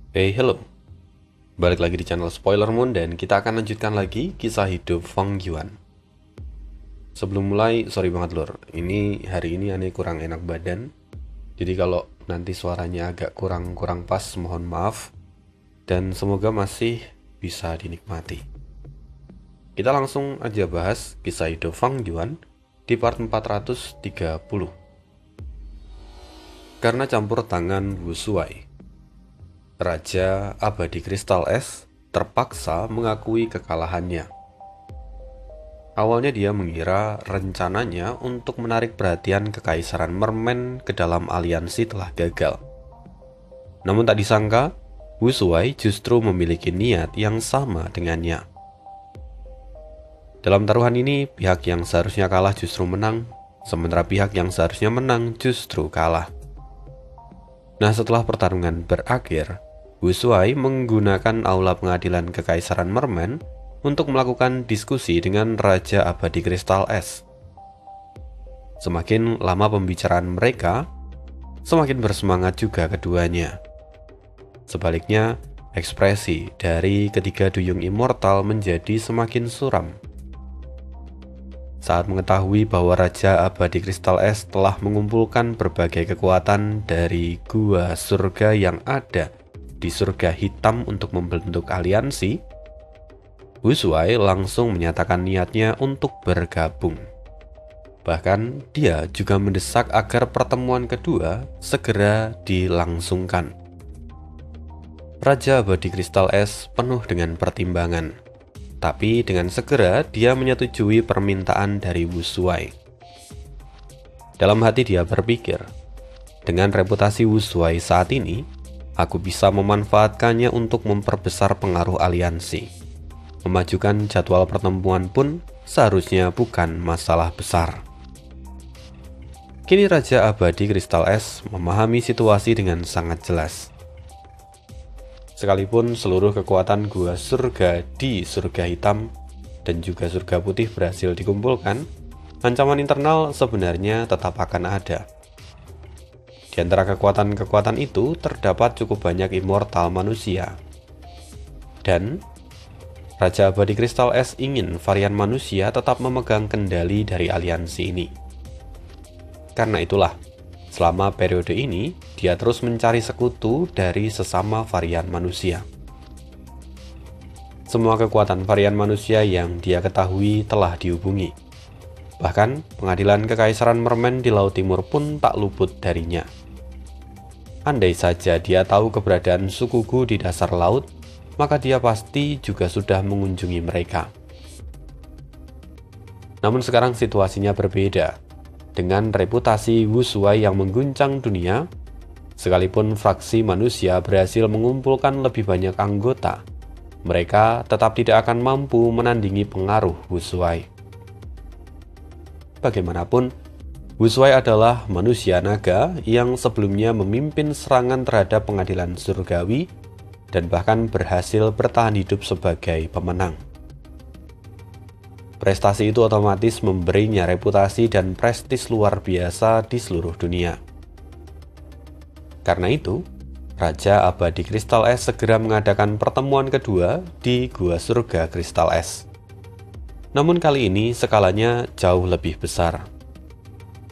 Hello. Balik lagi di channel Spoiler Moon dan kita akan lanjutkan lagi kisah hidup Feng Yuan. Sebelum mulai, sorry banget lur. Hari ini aneh kurang enak badan. Jadi kalau nanti suaranya agak kurang pas, mohon maaf. Dan semoga masih bisa dinikmati. Kita langsung aja bahas kisah hidup Feng Yuan di part 430. Karena campur tangan Wu Shuai, Raja Abadi Kristal Es terpaksa mengakui kekalahannya. Awalnya dia mengira rencananya untuk menarik perhatian Kekaisaran Mermen ke dalam aliansi telah gagal. Namun tak disangka, Wu Shuai justru memiliki niat yang sama dengannya. Dalam taruhan ini, pihak yang seharusnya kalah justru menang, sementara pihak yang seharusnya menang justru kalah. Nah, setelah pertarungan berakhir, Wu Shuai menggunakan aula pengadilan Kekaisaran Mermen untuk melakukan diskusi dengan Raja Abadi Kristal Es. Semakin lama pembicaraan mereka, semakin bersemangat juga keduanya. Sebaliknya, ekspresi dari ketiga duyung immortal menjadi semakin suram. Saat mengetahui bahwa Raja Abadi Kristal Es telah mengumpulkan berbagai kekuatan dari gua surga yang ada di surga hitam untuk membentuk aliansi, Wu Shuai langsung menyatakan niatnya untuk bergabung. Bahkan dia juga mendesak agar pertemuan kedua segera dilangsungkan. Raja Abadi Kristal Es penuh dengan pertimbangan, tapi dengan segera dia menyetujui permintaan dari Wu Shuai. Dalam hati dia berpikir, dengan reputasi Wu Shuai saat ini, aku bisa memanfaatkannya untuk memperbesar pengaruh aliansi. Memajukan jadwal pertemuan pun seharusnya bukan masalah besar. Kini Raja Abadi Kristal Es memahami situasi dengan sangat jelas. Sekalipun seluruh kekuatan gua surga di surga hitam dan juga surga putih berhasil dikumpulkan, ancaman internal sebenarnya tetap akan ada. Di antara kekuatan-kekuatan itu terdapat cukup banyak immortal manusia. Dan Raja Abadi Kristal Es ingin varian manusia tetap memegang kendali dari aliansi ini. Karena itulah, selama periode ini, dia terus mencari sekutu dari sesama varian manusia. Semua kekuatan varian manusia yang dia ketahui telah dihubungi. Bahkan, pengadilan Kekaisaran Mermen di Laut Timur pun tak luput darinya. Andai saja dia tahu keberadaan suku Gu di dasar laut, maka dia pasti juga sudah mengunjungi mereka. Namun sekarang situasinya berbeda. Dengan reputasi Wu Shuai yang mengguncang dunia, sekalipun fraksi manusia berhasil mengumpulkan lebih banyak anggota, mereka tetap tidak akan mampu menandingi pengaruh Wu Shuai. Bagaimanapun, Wu Shuai adalah manusia naga yang sebelumnya memimpin serangan terhadap pengadilan surgawi dan bahkan berhasil bertahan hidup sebagai pemenang. Prestasi itu otomatis memberinya reputasi dan prestis luar biasa di seluruh dunia. Karena itu, Raja Abadi Kristal Es segera mengadakan pertemuan kedua di Gua Surga Kristal Es. Namun kali ini skalanya jauh lebih besar.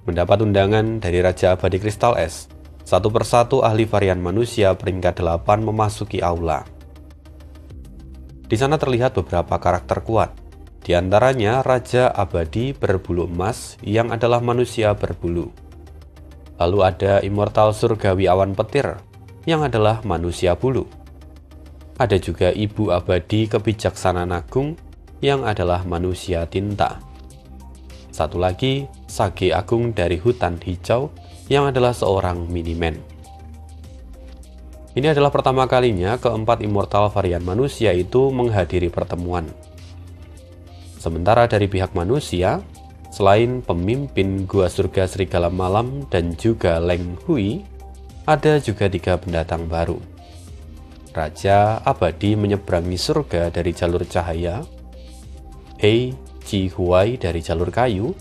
Mendapat undangan dari Raja Abadi Kristal Es, satu persatu ahli varian manusia peringkat 8 memasuki aula. Di sana terlihat beberapa karakter kuat. Di antaranya Raja Abadi berbulu emas yang adalah manusia berbulu. Lalu ada Immortal Surgawi Awan Petir yang adalah manusia bulu. Ada juga Ibu Abadi Kebijaksanaan Agung yang adalah manusia tinta. Satu lagi Sage Agung dari Hutan Hijau yang adalah seorang miniman. Ini adalah pertama kalinya keempat immortal varian manusia itu menghadiri pertemuan. Sementara dari pihak manusia, selain pemimpin Gua Surga Serigala Malam dan juga Leng Hui, ada juga 3 pendatang baru. Raja Abadi menyeberangi surga dari jalur cahaya, Hei Ji Huai dari jalur kayu,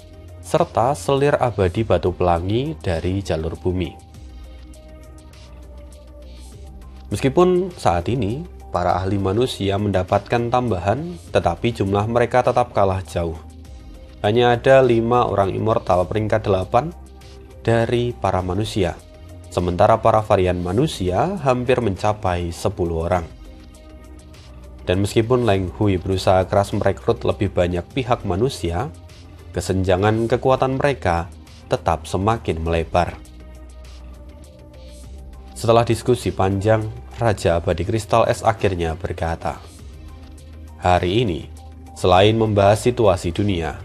serta Selir Abadi Batu Pelangi dari jalur bumi. Meskipun saat ini para ahli manusia mendapatkan tambahan, tetapi jumlah mereka tetap kalah jauh. Hanya ada 5 orang immortal peringkat 8 dari para manusia, sementara para varian manusia hampir mencapai 10 orang. Dan meskipun Leng Hui berusaha keras merekrut lebih banyak pihak manusia, kesenjangan kekuatan mereka tetap semakin melebar. Setelah diskusi panjang, Raja Abadi Kristal Es akhirnya berkata, "Hari ini, selain membahas situasi dunia,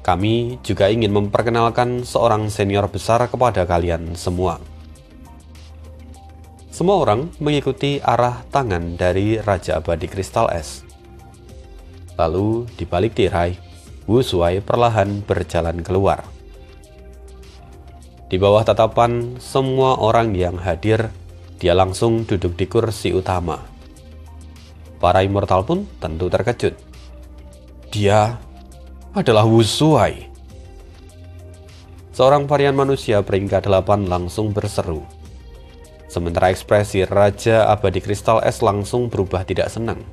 kami juga ingin memperkenalkan seorang senior besar kepada kalian semua." Semua orang mengikuti arah tangan dari Raja Abadi Kristal Es. Lalu, di balik tirai, Wu Shuai perlahan berjalan keluar. Di bawah tatapan semua orang yang hadir, dia langsung duduk di kursi utama. Para immortal pun tentu terkejut. Dia adalah Wu Shuai. Seorang varian manusia peringkat 8 langsung berseru. Sementara ekspresi Raja Abadi Kristal Es langsung berubah tidak senang.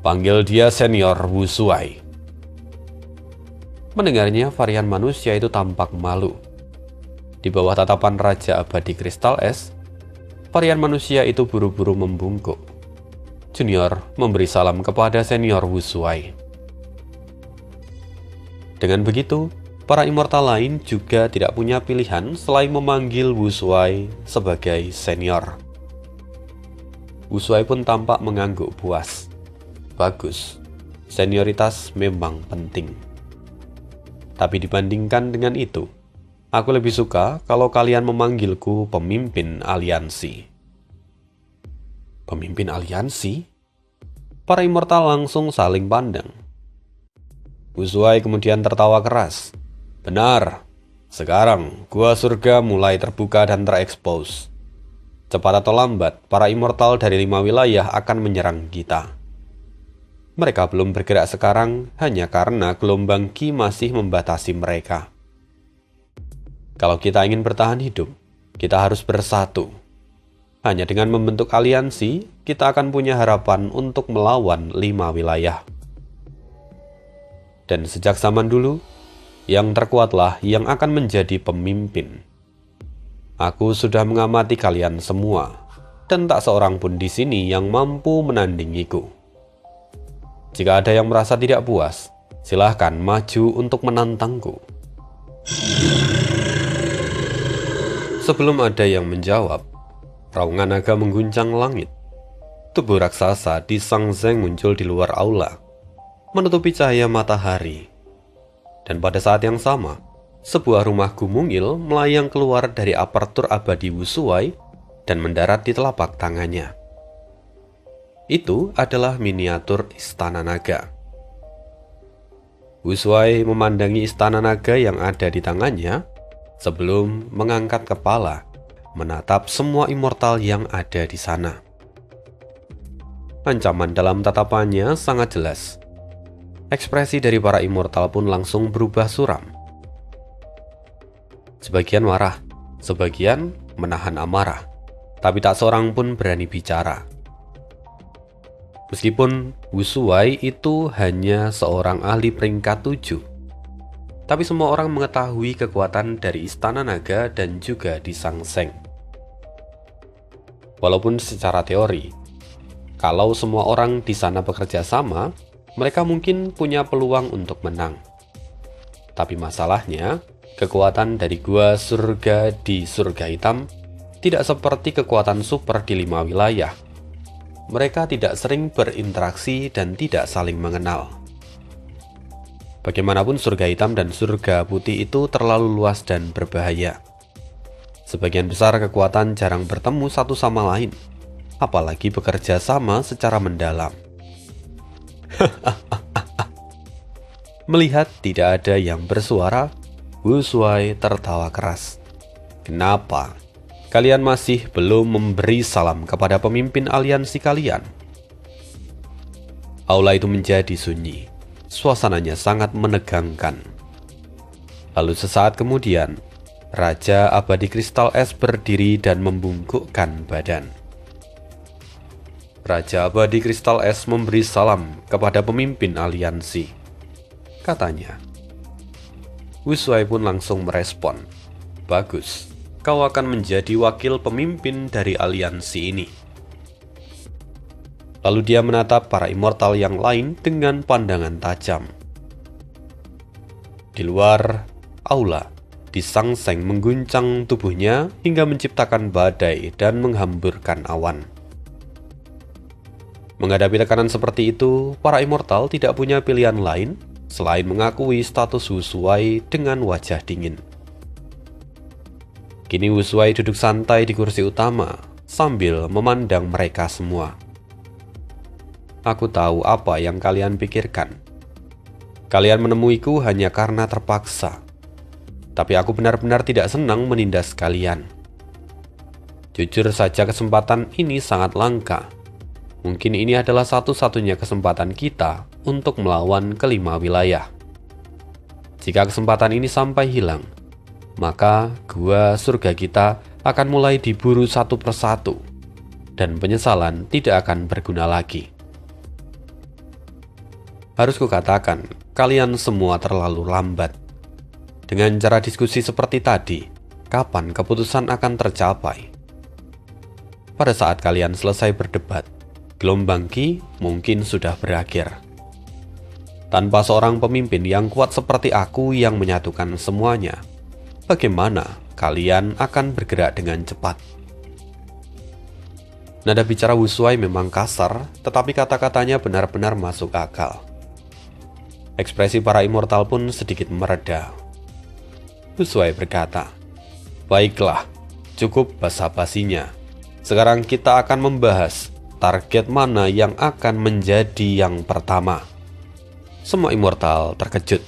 "Panggil dia senior Wu Shuai." Mendengarnya, varian manusia itu tampak malu. Di bawah tatapan Raja Abadi Kristal Es, varian manusia itu buru-buru membungkuk. Junior memberi salam kepada senior Wu Shuai. Dengan begitu, para immortal lain juga tidak punya pilihan selain memanggil Wu Shuai sebagai senior. Wu Shuai pun tampak mengangguk puas. Bagus, senioritas memang penting. Tapi dibandingkan dengan itu, aku lebih suka kalau kalian memanggilku pemimpin aliansi. Pemimpin aliansi? Para immortal langsung saling pandang. Wu Shuai kemudian tertawa keras. "Benar, sekarang gua surga mulai terbuka dan terekspos. Cepat atau lambat, para immortal dari 5 wilayah akan menyerang kita. Mereka belum bergerak sekarang hanya karena gelombang Qi masih membatasi mereka. Kalau kita ingin bertahan hidup, kita harus bersatu. Hanya dengan membentuk aliansi, kita akan punya harapan untuk melawan 5 wilayah. Dan sejak zaman dulu, yang terkuatlah yang akan menjadi pemimpin. Aku sudah mengamati kalian semua, dan tak seorang pun di sini yang mampu menandingiku. Jika ada yang merasa tidak puas, silahkan maju untuk menantangku." Sebelum ada yang menjawab, raungan naga mengguncang langit. Tubuh raksasa di Sang Zeng muncul di luar aula, menutupi cahaya matahari. Dan pada saat yang sama, sebuah rumah gumungil melayang keluar dari apertur abadi Wu Shuai dan mendarat di telapak tangannya. Itu adalah miniatur istana naga. Wu Shuai memandangi istana naga yang ada di tangannya sebelum mengangkat kepala, menatap semua immortal yang ada di sana. Ancaman dalam tatapannya sangat jelas. Ekspresi dari para immortal pun langsung berubah suram. Sebagian marah, sebagian menahan amarah, tapi tak seorang pun berani bicara. Meskipun Wu Shuai itu hanya seorang ahli peringkat 7, tapi semua orang mengetahui kekuatan dari Istana Naga dan juga di Sang Zeng. Walaupun secara teori, kalau semua orang di sana bekerja sama, mereka mungkin punya peluang untuk menang. Tapi masalahnya, kekuatan dari gua surga di surga hitam tidak seperti kekuatan super di 5 wilayah. Mereka tidak sering berinteraksi dan tidak saling mengenal. Bagaimanapun surga hitam dan surga putih itu terlalu luas dan berbahaya. Sebagian besar kekuatan jarang bertemu satu sama lain, apalagi bekerja sama secara mendalam. Melihat tidak ada yang bersuara, Wu Shuai tertawa keras. "Kenapa? Kalian masih belum memberi salam kepada pemimpin aliansi kalian?" Aula itu menjadi sunyi. Suasananya sangat menegangkan. Lalu sesaat kemudian, Raja Abadi Kristal Es berdiri dan membungkukkan badan. Raja Abadi Kristal Es memberi salam kepada pemimpin aliansi. Katanya, Wu Shuai pun langsung merespon, "Bagus, kau akan menjadi wakil pemimpin dari aliansi ini." Lalu dia menatap para immortal yang lain dengan pandangan tajam. Di luar aula, disangseng mengguncang tubuhnya hingga menciptakan badai dan menghamburkan awan. Menghadapi tekanan seperti itu, para immortal tidak punya pilihan lain selain mengakui status Wu Shuai dengan wajah dingin. Kini Wu Shuai duduk santai di kursi utama sambil memandang mereka semua. "Aku tahu apa yang kalian pikirkan. Kalian menemuiku hanya karena terpaksa. Tapi aku benar-benar tidak senang menindas kalian. Jujur saja kesempatan ini sangat langka. Mungkin ini adalah satu-satunya kesempatan kita untuk melawan kelima wilayah. Jika kesempatan ini sampai hilang, maka gua surga kita akan mulai diburu satu persatu, dan penyesalan tidak akan berguna lagi. Harus kukatakan, kalian semua terlalu lambat. Dengan cara diskusi seperti tadi, kapan keputusan akan tercapai? Pada saat kalian selesai berdebat, gelombang Qi mungkin sudah berakhir. Tanpa seorang pemimpin yang kuat seperti aku yang menyatukan semuanya, bagaimana kalian akan bergerak dengan cepat?" Nada bicara Wu Shuai memang kasar, tetapi kata-katanya benar-benar masuk akal. Ekspresi para immortal pun sedikit mereda. Wu Shuai berkata, "Baiklah, cukup basa-basinya. Sekarang kita akan membahas target mana yang akan menjadi yang pertama." Semua immortal terkejut.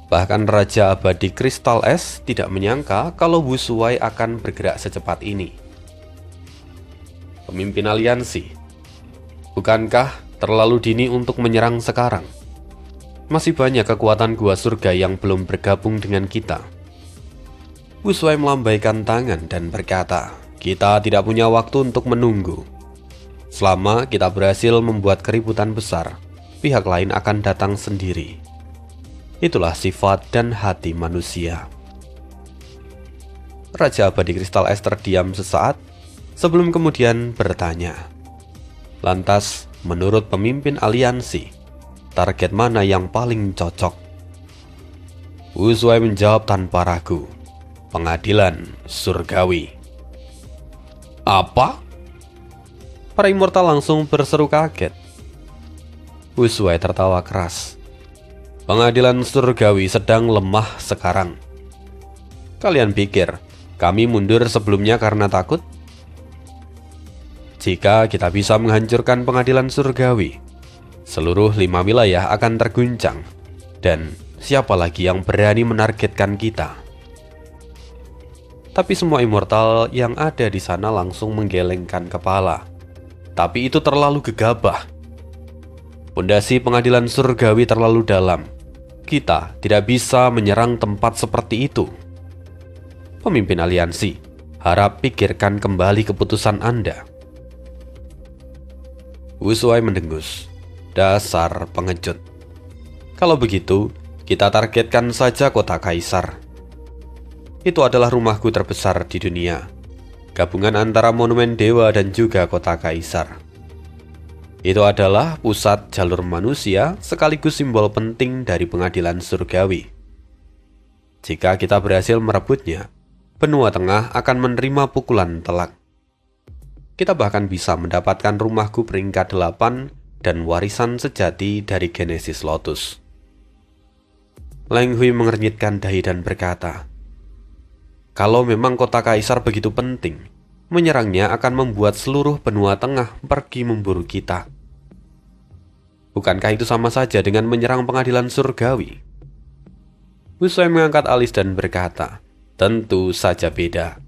Bahkan Raja Abadi Kristal Es tidak menyangka kalau Wu Shuai akan bergerak secepat ini. "Pemimpin aliansi, bukankah terlalu dini untuk menyerang sekarang? Masih banyak kekuatan gua surga yang belum bergabung dengan kita." Wu Shuai melambaikan tangan dan berkata, "Kita tidak punya waktu untuk menunggu. Selama kita berhasil membuat keributan besar, pihak lain akan datang sendiri. Itulah sifat dan hati manusia." Raja Abadi Kristal Es terdiam sesaat sebelum kemudian bertanya, "Lantas, menurut pemimpin aliansi, target mana yang paling cocok?" Wu Shuai menjawab tanpa ragu, "Pengadilan surgawi." "Apa?" Para immortal langsung berseru kaget. Wu Shuai tertawa keras. "Pengadilan surgawi sedang lemah sekarang. Kalian pikir kami mundur sebelumnya karena takut? Jika kita bisa menghancurkan pengadilan surgawi, seluruh 5 wilayah akan terguncang, dan siapa lagi yang berani menargetkan kita?" Tapi semua immortal yang ada di sana langsung menggelengkan kepala. Tapi itu terlalu gegabah. Pondasi pengadilan surgawi terlalu dalam. Kita tidak bisa menyerang tempat seperti itu. Pemimpin aliansi, harap pikirkan kembali keputusan Anda. Wu Shuai mendengus. Dasar pengecut. Kalau begitu, kita targetkan saja kota Kaisar. Itu adalah rumahku terbesar di dunia. Gabungan antara monumen dewa dan juga kota Kaisar. Itu adalah pusat jalur manusia sekaligus simbol penting dari pengadilan surgawi. Jika kita berhasil merebutnya, benua tengah akan menerima pukulan telak. Kita bahkan bisa mendapatkan rumahku peringkat 8 dan warisan sejati dari Genesis Lotus. Leng Hui mengernyitkan dahi dan berkata, "Kalau memang kota Kaisar begitu penting, menyerangnya akan membuat seluruh benua tengah pergi memburu kita. Bukankah itu sama saja dengan menyerang pengadilan surgawi?" Wu Shuai mengangkat alis dan berkata, "Tentu saja beda.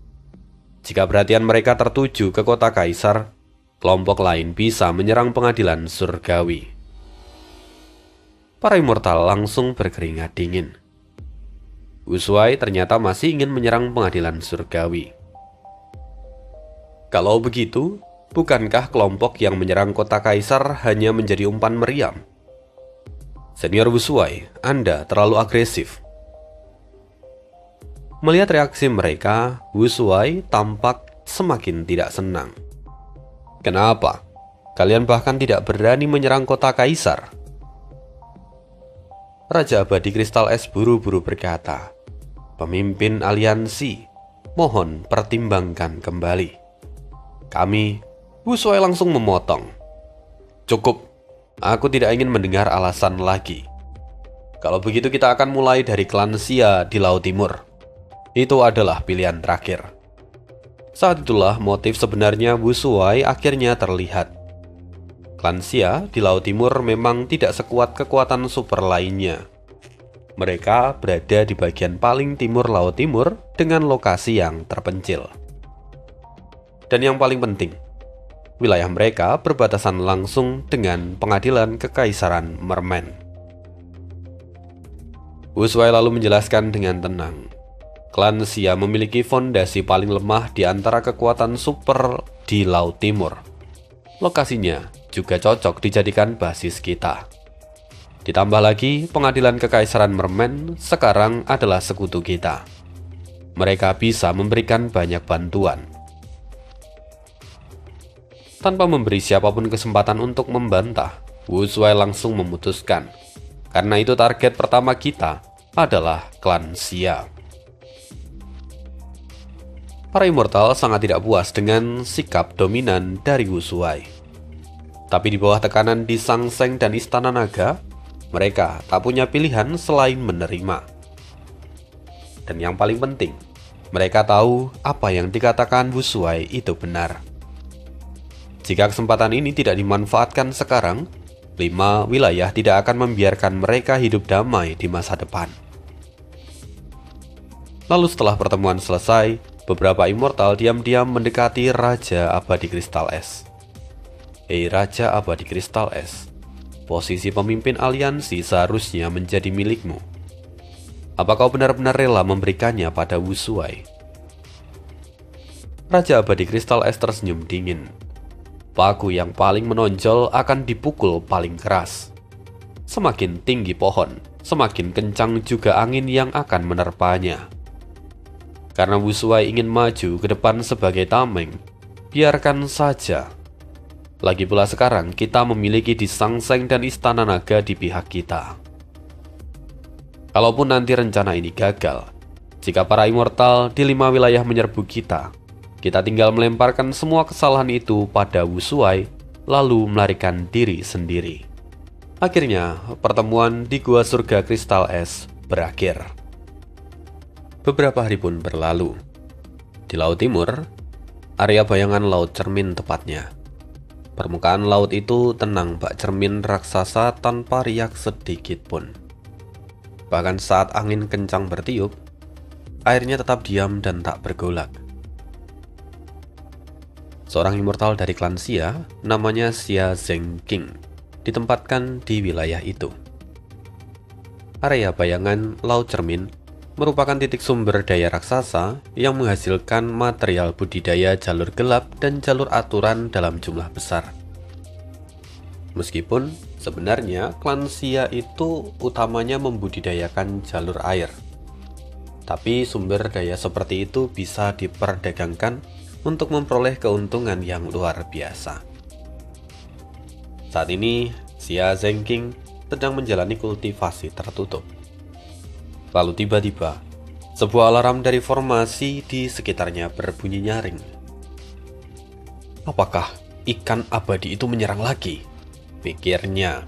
Jika perhatian mereka tertuju ke kota Kaisar, kelompok lain bisa menyerang pengadilan surgawi." Para immortal langsung berkeringat dingin. Wu Shuai ternyata masih ingin menyerang pengadilan surgawi. "Kalau begitu, Bukankah kelompok yang menyerang kota Kaisar hanya menjadi umpan meriam? Senior Wu Shuai, Anda terlalu agresif. Melihat reaksi mereka, Wu Shuai tampak semakin tidak senang. Kenapa? Kalian bahkan tidak berani menyerang kota Kaisar. Raja Abadi Kristal Es buru-buru berkata, "Pemimpin aliansi, mohon pertimbangkan kembali." Wu Shuai langsung memotong. "Cukup, aku tidak ingin mendengar alasan lagi. Kalau begitu kita akan mulai dari klan Xia di Laut Timur. Itu adalah pilihan terakhir." Saat itulah motif sebenarnya Wu Shuai akhirnya terlihat. Klan Xia di Laut Timur memang tidak sekuat kekuatan super lainnya. Mereka berada di bagian paling timur Laut Timur dengan lokasi yang terpencil. Dan yang paling penting, wilayah mereka berbatasan langsung dengan pengadilan Kekaisaran Merman. Wu Shuai lalu menjelaskan dengan tenang, klan Xia memiliki fondasi paling lemah di antara kekuatan super di Laut Timur. Lokasinya juga cocok dijadikan basis kita. Ditambah lagi, pengadilan Kekaisaran Merman sekarang adalah sekutu kita. Mereka bisa memberikan banyak bantuan. Tanpa memberi siapapun kesempatan untuk membantah, Wu Shuai langsung memutuskan, karena itu target pertama kita adalah klan Xia. Para immortal sangat tidak puas dengan sikap dominan dari Wu Shuai. Tapi di bawah tekanan di Sang Seng dan Istana Naga, mereka tak punya pilihan selain menerima. Dan yang paling penting, mereka tahu apa yang dikatakan Wu Shuai itu benar. Jika kesempatan ini tidak dimanfaatkan sekarang, 5 wilayah tidak akan membiarkan mereka hidup damai di masa depan. Lalu setelah pertemuan selesai, beberapa immortal diam-diam mendekati Raja Abadi Kristal Es. "Hei Raja Abadi Kristal Es, posisi pemimpin aliansi seharusnya menjadi milikmu. Apa kau benar-benar rela memberikannya pada Wu Shuai?" Raja Abadi Kristal Es tersenyum dingin. "Paku yang paling menonjol akan dipukul paling keras. Semakin tinggi pohon, semakin kencang juga angin yang akan menerpanya. Karena Wu Shuai ingin maju ke depan sebagai tameng, biarkan saja. Lagi pula sekarang kita memiliki di Sang Seng dan Istana Naga di pihak kita. Kalaupun nanti rencana ini gagal, jika para immortal di 5 wilayah menyerbu kita tinggal melemparkan semua kesalahan itu pada Wu Shuai, lalu melarikan diri sendiri." Akhirnya, pertemuan di Gua Surga Kristal Es berakhir. Beberapa hari pun berlalu. Di Laut Timur, area bayangan Laut Cermin tepatnya. Permukaan laut itu tenang bak cermin raksasa tanpa riak sedikit pun. Bahkan saat angin kencang bertiup, airnya tetap diam dan tak bergolak. Seorang immortal dari klan Xia, namanya Xia Zhengqing, ditempatkan di wilayah itu. Area bayangan Laut Cermin merupakan titik sumber daya raksasa yang menghasilkan material budidaya jalur gelap dan jalur aturan dalam jumlah besar. Meskipun sebenarnya klan Xia itu utamanya membudidayakan jalur air, tapi sumber daya seperti itu bisa diperdagangkan untuk memperoleh keuntungan yang luar biasa. Saat ini, Xia Zhengqing sedang menjalani kultivasi tertutup. Lalu tiba-tiba, sebuah alarm dari formasi di sekitarnya berbunyi nyaring. "Apakah ikan abadi itu menyerang lagi?" pikirnya.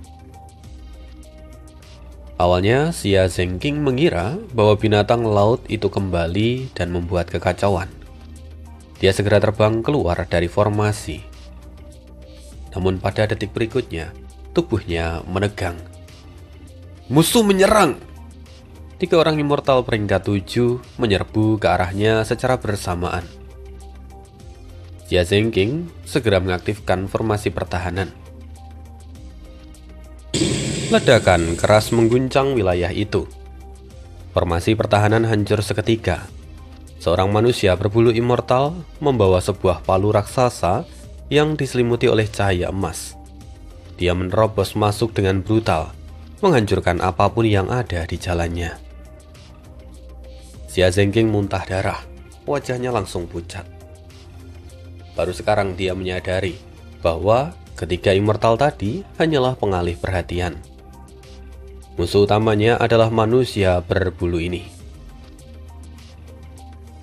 Awalnya, Xia Zhengqing mengira bahwa binatang laut itu kembali dan membuat kekacauan. Dia segera terbang keluar dari formasi. Namun pada detik berikutnya, tubuhnya menegang. "Musuh menyerang!" 3 orang immortal peringkat 7 menyerbu ke arahnya secara bersamaan. Xia Zhengqing segera mengaktifkan formasi pertahanan. Ledakan keras mengguncang wilayah itu. Formasi pertahanan hancur seketika. Seorang manusia berbulu immortal membawa sebuah palu raksasa yang diselimuti oleh cahaya emas. Dia menerobos masuk dengan brutal, menghancurkan apapun yang ada di jalannya. Xia Zhengjing muntah darah, wajahnya langsung pucat. Baru sekarang dia menyadari bahwa ketiga immortal tadi hanyalah pengalih perhatian. Musuh utamanya adalah manusia berbulu ini.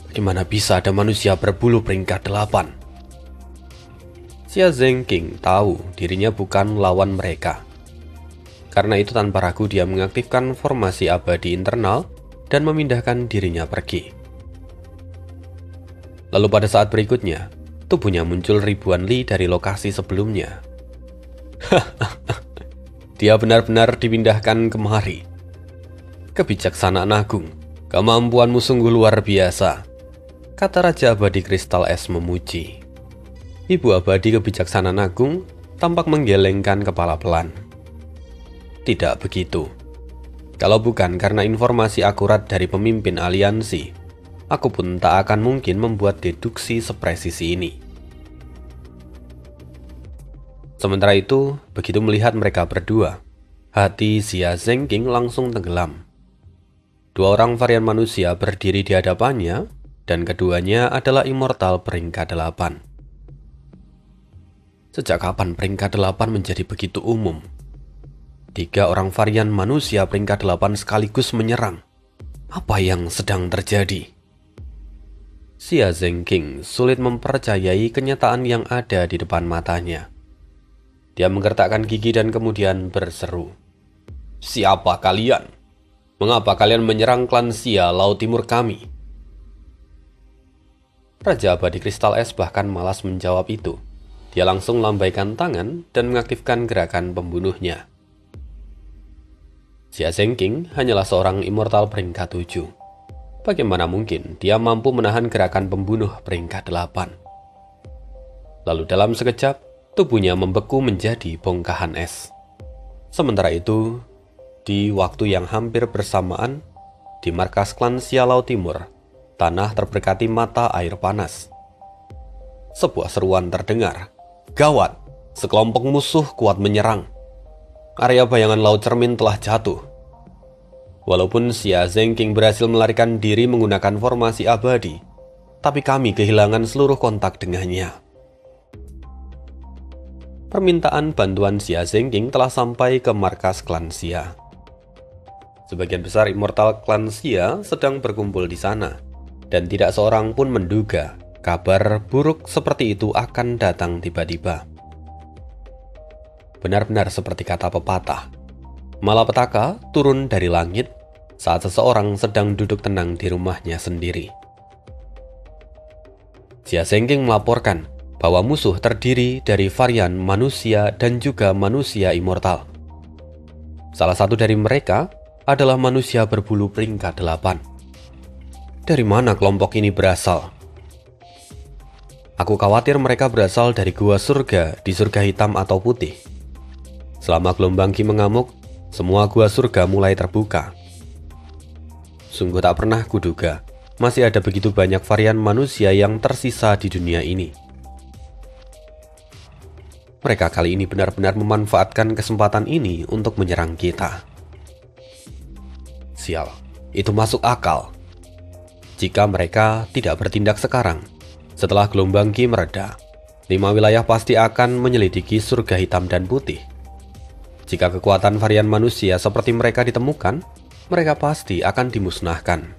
Bagaimana bisa ada manusia berbulu peringkat 8? Xia Zhengjing tahu dirinya bukan lawan mereka. Karena itu tanpa ragu dia mengaktifkan formasi abadi internal dan memindahkan dirinya pergi. Lalu pada saat berikutnya, tubuhnya muncul ribuan li dari lokasi sebelumnya. Dia benar-benar dipindahkan kemari. Kebijaksanaan agung, kemampuanmu sungguh luar biasa, kata Raja Abadi Kristal Es memuji. Ibu Abadi Kebijaksanaan Agung tampak menggelengkan kepala pelan. Tidak begitu. Kalau bukan karena informasi akurat dari pemimpin aliansi, aku pun tak akan mungkin membuat deduksi sepresisi ini. Sementara itu, begitu melihat mereka berdua, hati Xia Zhengjing langsung tenggelam. Dua orang varian manusia berdiri di hadapannya, dan keduanya adalah immortal peringkat 8. Sejak kapan peringkat 8 menjadi begitu umum? 3 orang varian manusia peringkat 8 sekaligus menyerang. Apa yang sedang terjadi? Xia Zhengjing sulit mempercayai kenyataan yang ada di depan matanya. Dia menggertakkan gigi dan kemudian berseru. Siapa kalian? Mengapa kalian menyerang klan Xia Laut Timur kami? Raja Abadi Kristal Es bahkan malas menjawab itu. Dia langsung melambaikan tangan dan mengaktifkan gerakan pembunuhnya. Xia Zhengjing hanyalah seorang immortal peringkat 7. Bagaimana mungkin dia mampu menahan gerakan pembunuh peringkat 8? Lalu dalam sekejap, tubuhnya membeku menjadi bongkahan es. Sementara itu, di waktu yang hampir bersamaan, di markas klan Xia Laut Timur, tanah terberkati mata air panas. Sebuah seruan terdengar. Gawat, sekelompok musuh kuat menyerang. Area bayangan Laut Cermin telah jatuh. Walaupun Xia Zhengjing berhasil melarikan diri menggunakan formasi abadi, tapi kami kehilangan seluruh kontak dengannya. Permintaan bantuan Xia Zhengjing telah sampai ke markas klan Xia. Sebagian besar immortal klan Xia sedang berkumpul di sana, dan tidak seorang pun menduga kabar buruk seperti itu akan datang tiba-tiba. Benar-benar seperti kata pepatah, malapetaka turun dari langit saat seseorang sedang duduk tenang di rumahnya sendiri. Xia Zhengjing melaporkan bahwa musuh terdiri dari varian manusia dan juga manusia immortal. Salah satu dari mereka adalah manusia berbulu peringkat 8. Dari mana kelompok ini berasal? Aku khawatir mereka berasal dari gua surga di surga hitam atau putih. Selama gelombang Qi mengamuk, semua gua surga mulai terbuka. Sungguh tak pernah kuduga, masih ada begitu banyak varian manusia yang tersisa di dunia ini. Mereka kali ini benar-benar memanfaatkan kesempatan ini untuk menyerang kita. Sial, itu masuk akal. Jika mereka tidak bertindak sekarang, setelah gelombang Qi mereda, 5 wilayah pasti akan menyelidiki surga hitam dan putih. Jika kekuatan varian manusia seperti mereka ditemukan, mereka pasti akan dimusnahkan.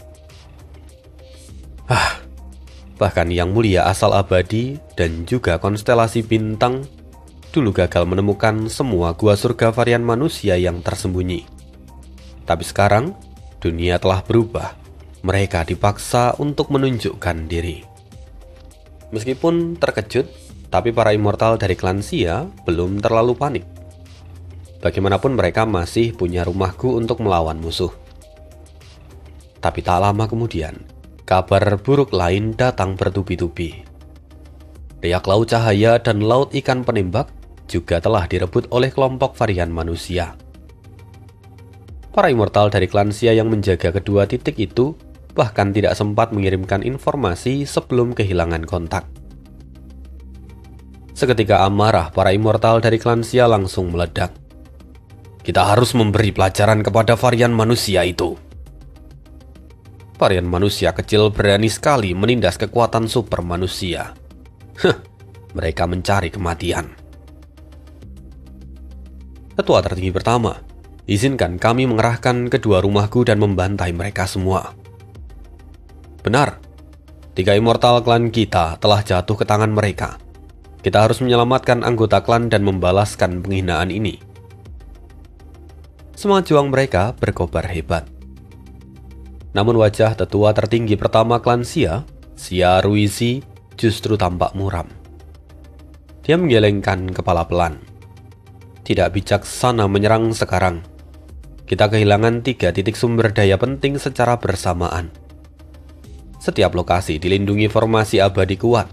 Bahkan Yang Mulia Asal Abadi dan juga konstelasi bintang dulu gagal menemukan semua gua surga varian manusia yang tersembunyi. Tapi sekarang, dunia telah berubah. Mereka dipaksa untuk menunjukkan diri. Meskipun terkejut, tapi para immortal dari klan Xia belum terlalu panik. Bagaimanapun mereka masih punya rumahku untuk melawan musuh. Tapi tak lama kemudian, kabar buruk lain datang bertubi-tubi. Riak laut cahaya dan laut ikan penembak juga telah direbut oleh kelompok varian manusia. Para immortal dari klan Xia yang menjaga kedua titik itu bahkan tidak sempat mengirimkan informasi sebelum kehilangan kontak. Seketika amarah para immortal dari klan Xia langsung meledak. Kita harus memberi pelajaran kepada varian manusia itu. Varian manusia kecil berani sekali menindas kekuatan super manusia. Mereka mencari kematian. Ketua tertinggi pertama, izinkan kami mengerahkan kedua rumahku dan membantai mereka semua. Benar, 3 immortal klan kita telah jatuh ke tangan mereka. Kita harus menyelamatkan anggota klan dan membalaskan penghinaan ini. Semangat juang mereka berkobar hebat. Namun wajah tetua tertinggi pertama klan Xia, Xia Ruizi, justru tampak muram. Dia menggelengkan kepala pelan. Tidak bijaksana menyerang sekarang. Kita kehilangan 3 titik sumber daya penting secara bersamaan. Setiap lokasi dilindungi formasi abadi kuat,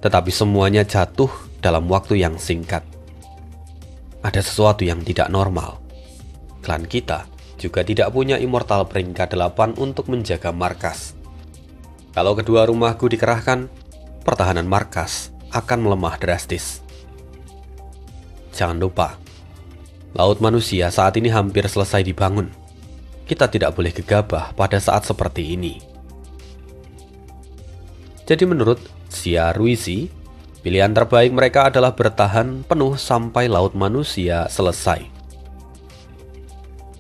tetapi semuanya jatuh dalam waktu yang singkat. Ada sesuatu yang tidak normal. Klan kita juga tidak punya immortal peringkat 8 untuk menjaga markas. Kalau kedua rumahku dikerahkan, pertahanan markas akan melemah drastis. Jangan lupa, laut manusia saat ini hampir selesai dibangun. Kita tidak boleh gegabah pada saat seperti ini. Jadi menurut Xia Ruizi, pilihan terbaik mereka adalah bertahan penuh sampai laut manusia selesai.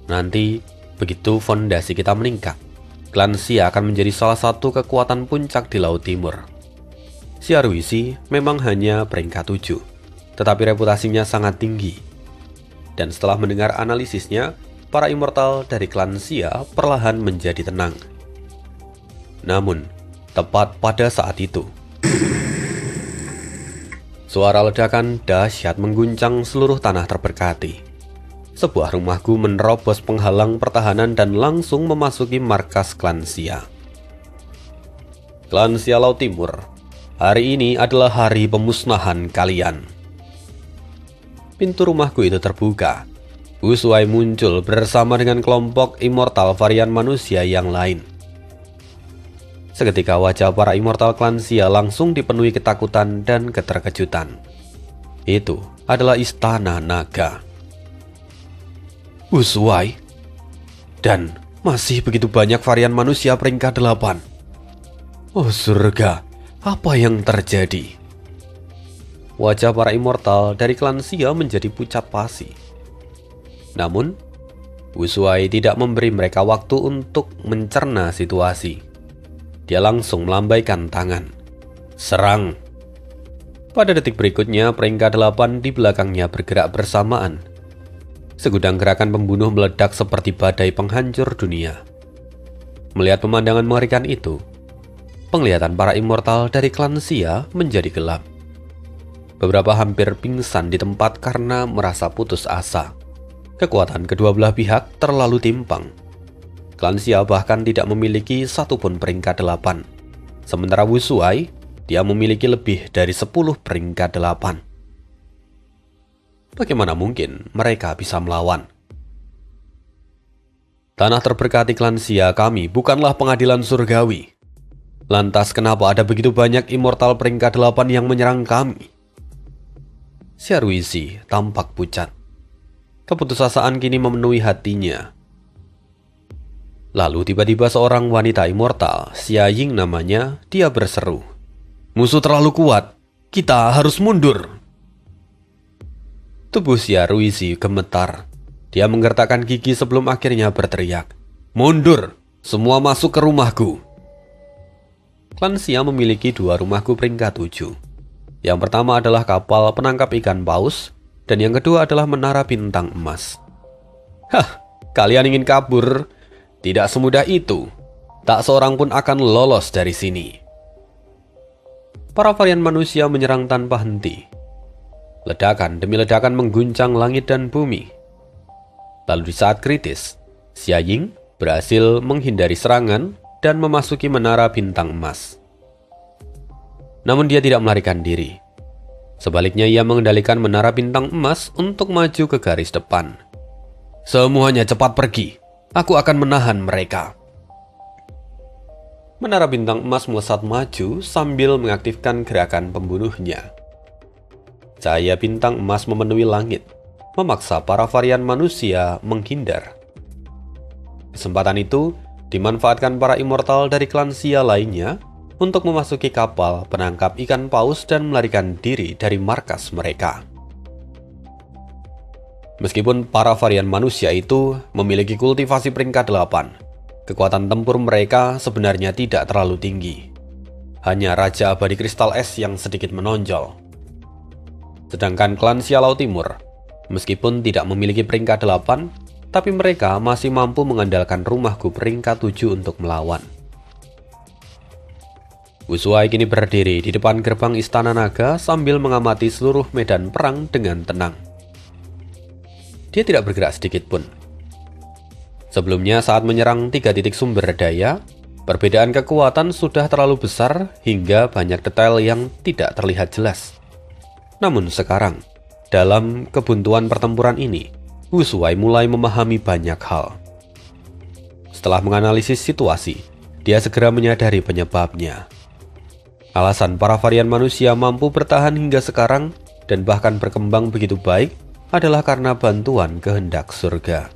Nanti, begitu fondasi kita meningkat, klan Xia akan menjadi salah satu kekuatan puncak di Laut Timur. Xia Ruizi memang hanya peringkat 7, tetapi reputasinya sangat tinggi. Dan setelah mendengar analisisnya, para immortal dari klan Xia perlahan menjadi tenang. Namun, tepat pada saat itu, suara ledakan dahsyat mengguncang seluruh tanah terberkati. Sebuah rumahku menerobos penghalang pertahanan dan langsung memasuki markas klan Xia. Klan Xia Laut Timur, hari ini adalah hari pemusnahan kalian. Pintu rumahku itu terbuka. Wu Shuai muncul bersama dengan kelompok immortal varian manusia yang lain. Seketika wajah para immortal klan Xia langsung dipenuhi ketakutan dan keterkejutan. Itu adalah istana naga. Wu Shuai, dan masih begitu banyak varian manusia peringkat 8. Oh surga, apa yang terjadi? Wajah para immortal dari klan Xia menjadi pucat pasi. Namun, Wu Shuai tidak memberi mereka waktu untuk mencerna situasi. Dia langsung melambaikan tangan. Serang! Pada detik berikutnya, peringkat 8 di belakangnya bergerak bersamaan. Segudang gerakan pembunuh meledak seperti badai penghancur dunia. Melihat pemandangan mengerikan itu, penglihatan para immortal dari klan Xia menjadi gelap. Beberapa hampir pingsan di tempat karena merasa putus asa. Kekuatan kedua belah pihak terlalu timpang. Klan Xia bahkan tidak memiliki satupun peringkat 8. Sementara Wu Shuai, dia memiliki lebih dari 10 peringkat 8. Bagaimana mungkin mereka bisa melawan? Tanah terberkati klan Xia kami bukanlah pengadilan surgawi. Lantas kenapa ada begitu banyak immortal peringkat 8 yang menyerang kami? Xia Ruizi tampak pucat. Keputusasaan kini memenuhi hatinya. Lalu tiba-tiba seorang wanita immortal, Xia Ying namanya, dia berseru. Musuh terlalu kuat, kita harus mundur. Tubuh Xia Ruizi gemetar. Dia menggertakkan gigi sebelum akhirnya berteriak. Mundur, semua masuk ke rumahku. Klan Xia memiliki 2 rumahku peringkat 7. Yang pertama adalah kapal penangkap ikan paus, dan yang kedua adalah menara bintang emas. Hah, kalian ingin kabur? Tidak semudah itu. Tak seorang pun akan lolos dari sini. Para varian manusia menyerang tanpa henti. Ledakan demi ledakan mengguncang langit dan bumi. Lalu di saat kritis, Xia Ying berhasil menghindari serangan dan memasuki menara bintang emas. Namun dia tidak melarikan diri. Sebaliknya ia mengendalikan menara bintang emas untuk maju ke garis depan. Semuanya cepat pergi. Aku akan menahan mereka. Menara bintang emas melesat maju sambil mengaktifkan gerakan pembunuhnya. Cahaya bintang emas memenuhi langit, memaksa para varian manusia menghindar. Kesempatan itu dimanfaatkan para immortal dari klan Sia lainnya untuk memasuki kapal penangkap ikan paus dan melarikan diri dari markas mereka. Meskipun para varian manusia itu memiliki kultivasi peringkat 8, kekuatan tempur mereka sebenarnya tidak terlalu tinggi. Hanya Raja Abadi Kristal Es yang sedikit menonjol. Sedangkan klan Sia Laut Timur, meskipun tidak memiliki peringkat 8, tapi mereka masih mampu mengandalkan rumahku peringkat 7 untuk melawan. Wu Shuai kini berdiri di depan gerbang Istana Naga sambil mengamati seluruh medan perang dengan tenang. Dia tidak bergerak sedikit pun. Sebelumnya saat menyerang 3 titik sumber daya, perbedaan kekuatan sudah terlalu besar hingga banyak detail yang tidak terlihat jelas. Namun sekarang, dalam kebuntuan pertempuran ini, Wu Shuai mulai memahami banyak hal. Setelah menganalisis situasi, dia segera menyadari penyebabnya. Alasan para varian manusia mampu bertahan hingga sekarang dan bahkan berkembang begitu baik adalah karena bantuan kehendak surga.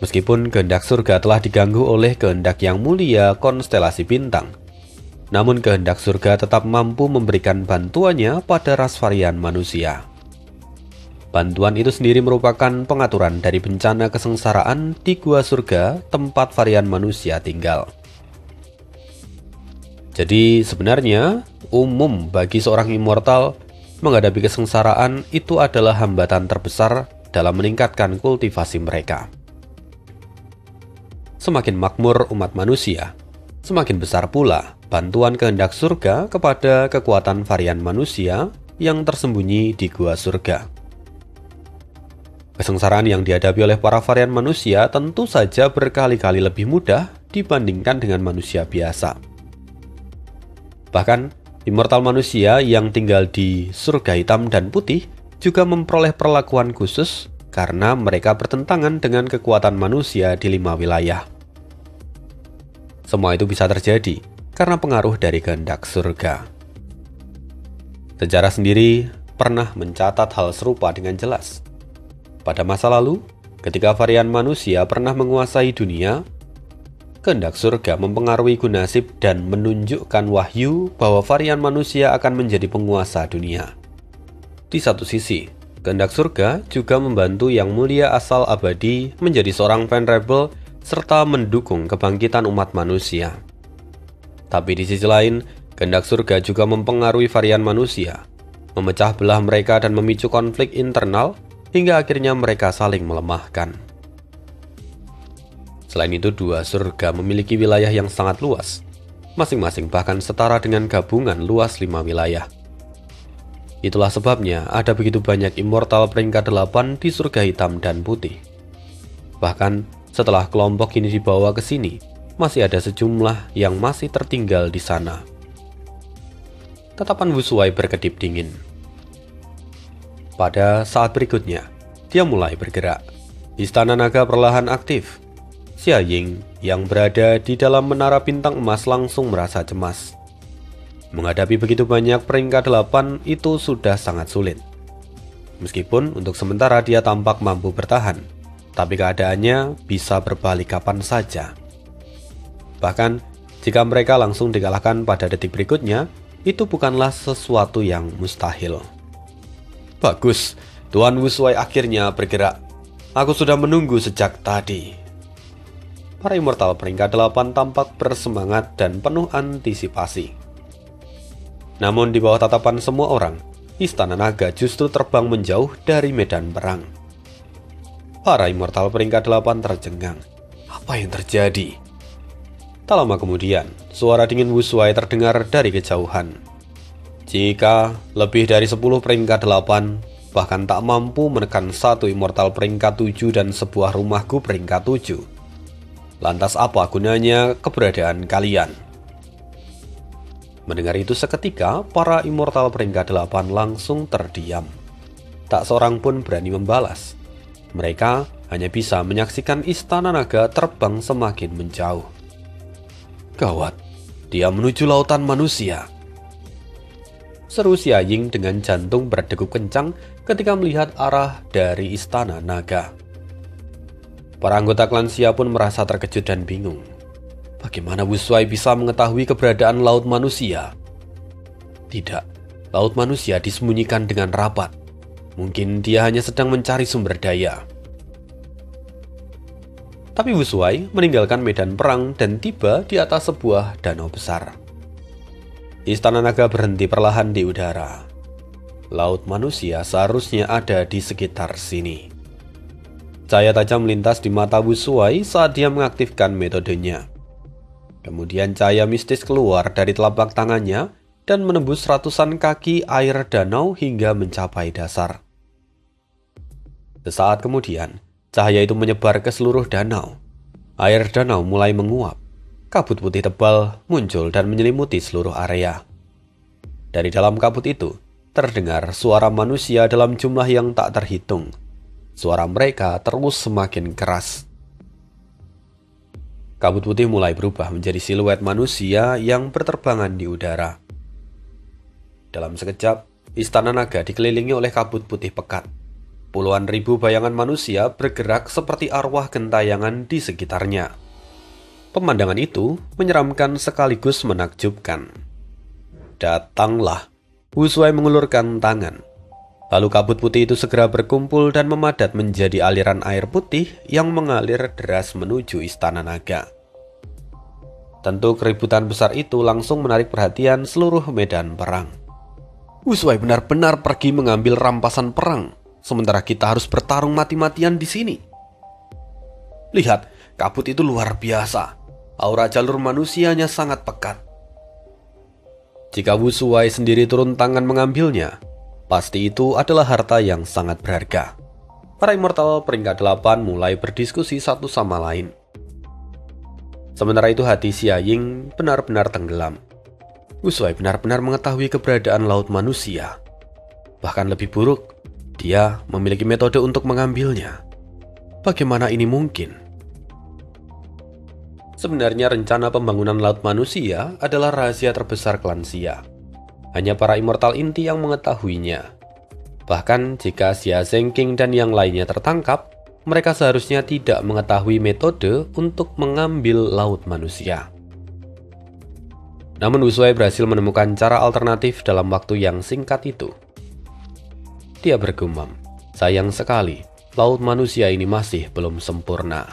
Meskipun kehendak surga telah diganggu oleh kehendak yang mulia konstelasi bintang, namun kehendak surga tetap mampu memberikan bantuannya pada ras varian manusia. Bantuan itu sendiri merupakan pengaturan dari bencana kesengsaraan di gua surga tempat varian manusia tinggal. Jadi sebenarnya umum bagi seorang immortal menghadapi kesengsaraan itu adalah hambatan terbesar dalam meningkatkan kultivasi mereka. Semakin makmur umat manusia, semakin besar pula bantuan kehendak surga kepada kekuatan varian manusia yang tersembunyi di gua surga. Kesengsaraan yang dihadapi oleh para varian manusia tentu saja berkali-kali lebih mudah dibandingkan dengan manusia biasa. Bahkan, immortal manusia yang tinggal di surga hitam dan putih juga memperoleh perlakuan khusus karena mereka bertentangan dengan kekuatan manusia di 5 wilayah. Semua itu bisa terjadi karena pengaruh dari kehendak surga. Sejarah sendiri pernah mencatat hal serupa dengan jelas. Pada masa lalu, ketika varian manusia pernah menguasai dunia, kehendak surga mempengaruhi nasib dan menunjukkan wahyu bahwa varian manusia akan menjadi penguasa dunia. Di satu sisi, kehendak surga juga membantu yang mulia asal abadi menjadi seorang venerable serta mendukung kebangkitan umat manusia. Tapi di sisi lain, kehendak surga juga mempengaruhi varian manusia, memecah belah mereka dan memicu konflik internal hingga akhirnya mereka saling melemahkan. Selain itu, dua surga memiliki wilayah yang sangat luas, masing-masing bahkan setara dengan gabungan luas 5 wilayah. Itulah sebabnya ada begitu banyak immortal peringkat 8 di surga hitam dan putih. Bahkan setelah kelompok ini dibawa ke sini, masih ada sejumlah yang masih tertinggal di sana. Tatapan Wu Shuai berkedip dingin. Pada saat berikutnya, dia mulai bergerak. Istana Naga perlahan aktif. Xia Ying yang berada di dalam menara bintang emas langsung merasa cemas. Menghadapi begitu banyak peringkat 8 itu sudah sangat sulit. Meskipun untuk sementara dia tampak mampu bertahan, tapi keadaannya bisa berbalik kapan saja. Bahkan, jika mereka langsung dikalahkan pada detik berikutnya, itu bukanlah sesuatu yang mustahil. Bagus, Tuan Wu Shuai akhirnya bergerak. Aku sudah menunggu sejak tadi. Para immortal peringkat 8 tampak bersemangat dan penuh antisipasi. Namun di bawah tatapan semua orang, Istana Naga justru terbang menjauh dari medan perang. Para immortal peringkat 8 tercengang. Apa yang terjadi? Tak lama kemudian, suara dingin Wu Shuai terdengar dari kejauhan. Jika lebih dari 10 peringkat 8 bahkan tak mampu menekan satu immortal peringkat 7 dan sebuah rumahku peringkat 7, lantas apa gunanya keberadaan kalian? Mendengar itu seketika, para immortal peringkat 8 langsung terdiam. Tak seorang pun berani membalas. Mereka hanya bisa menyaksikan Istana Naga terbang semakin menjauh. Gawat, dia menuju lautan manusia. seru Xia Ying dengan jantung berdegup kencang ketika melihat arah dari istana naga. Para anggota klan Xia pun merasa terkejut dan bingung. Bagaimana Wu Shuai bisa mengetahui keberadaan laut manusia? Tidak, laut manusia disembunyikan dengan rapat. Mungkin dia hanya sedang mencari sumber daya. Tapi Wu Shuai meninggalkan medan perang dan tiba di atas sebuah danau besar. Istana naga berhenti perlahan di udara. Laut manusia seharusnya ada di sekitar sini. Cahaya tajam melintas di mata Wu Shuai saat dia mengaktifkan metodenya. Kemudian cahaya mistis keluar dari telapak tangannya dan menembus ratusan kaki air danau hingga mencapai dasar. Sesaat kemudian, cahaya itu menyebar ke seluruh danau. Air danau mulai menguap. Kabut putih tebal muncul dan menyelimuti seluruh area. Dari dalam kabut itu, terdengar suara manusia dalam jumlah yang tak terhitung. Suara mereka terus semakin keras. Kabut putih mulai berubah menjadi siluet manusia yang berterbangan di udara. Dalam sekejap, istana naga dikelilingi oleh kabut putih pekat. Puluhan ribu bayangan manusia bergerak seperti arwah gentayangan di sekitarnya. Pemandangan itu menyeramkan sekaligus menakjubkan. Datanglah, Wu Shuai mengulurkan tangan. Lalu kabut putih itu segera berkumpul dan memadat menjadi aliran air putih yang mengalir deras menuju istana naga. Tentu keributan besar itu langsung menarik perhatian seluruh medan perang. Wu Shuai benar-benar pergi mengambil rampasan perang, sementara kita harus bertarung mati-matian di sini. Lihat, kabut itu luar biasa. Aura jalur manusianya sangat pekat. Jika Wu Shuai sendiri turun tangan mengambilnya, pasti itu adalah harta yang sangat berharga. Para immortal peringkat 8 mulai berdiskusi satu sama lain. Sementara itu hati Xia Ying benar-benar tenggelam. Wu Shuai benar-benar mengetahui keberadaan laut manusia. Bahkan lebih buruk, dia memiliki metode untuk mengambilnya. Bagaimana ini mungkin? Sebenarnya rencana pembangunan laut manusia adalah rahasia terbesar klan Xia. Hanya para immortal inti yang mengetahuinya. Bahkan jika Xia Zhenqing dan yang lainnya tertangkap, mereka seharusnya tidak mengetahui metode untuk mengambil laut manusia. Namun Wu Shuai berhasil menemukan cara alternatif dalam waktu yang singkat itu. Dia bergumam, sayang sekali, laut manusia ini masih belum sempurna.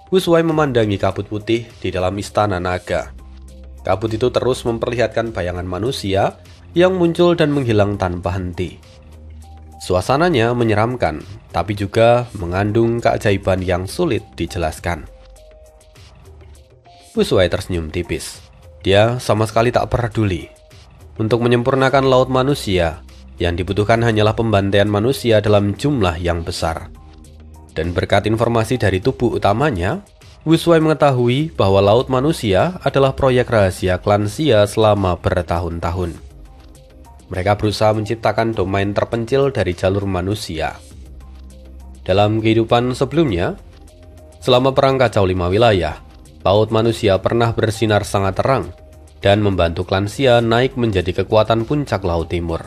Wu Shuai memandangi kabut putih di dalam istana naga. Kabut itu terus memperlihatkan bayangan manusia yang muncul dan menghilang tanpa henti. Suasananya menyeramkan, tapi juga mengandung keajaiban yang sulit dijelaskan. Wu Shuai tersenyum tipis. Dia sama sekali tak peduli. Untuk menyempurnakan laut manusia, yang dibutuhkan hanyalah pembantaian manusia dalam jumlah yang besar. Dan berkat informasi dari tubuh utamanya, Wu Shuai mengetahui bahwa laut manusia adalah proyek rahasia klan Xia selama bertahun-tahun. Mereka berusaha menciptakan domain terpencil dari jalur manusia. Dalam kehidupan sebelumnya, selama perang kacau 5 wilayah, laut manusia pernah bersinar sangat terang dan membantu klan Xia naik menjadi kekuatan puncak Laut Timur.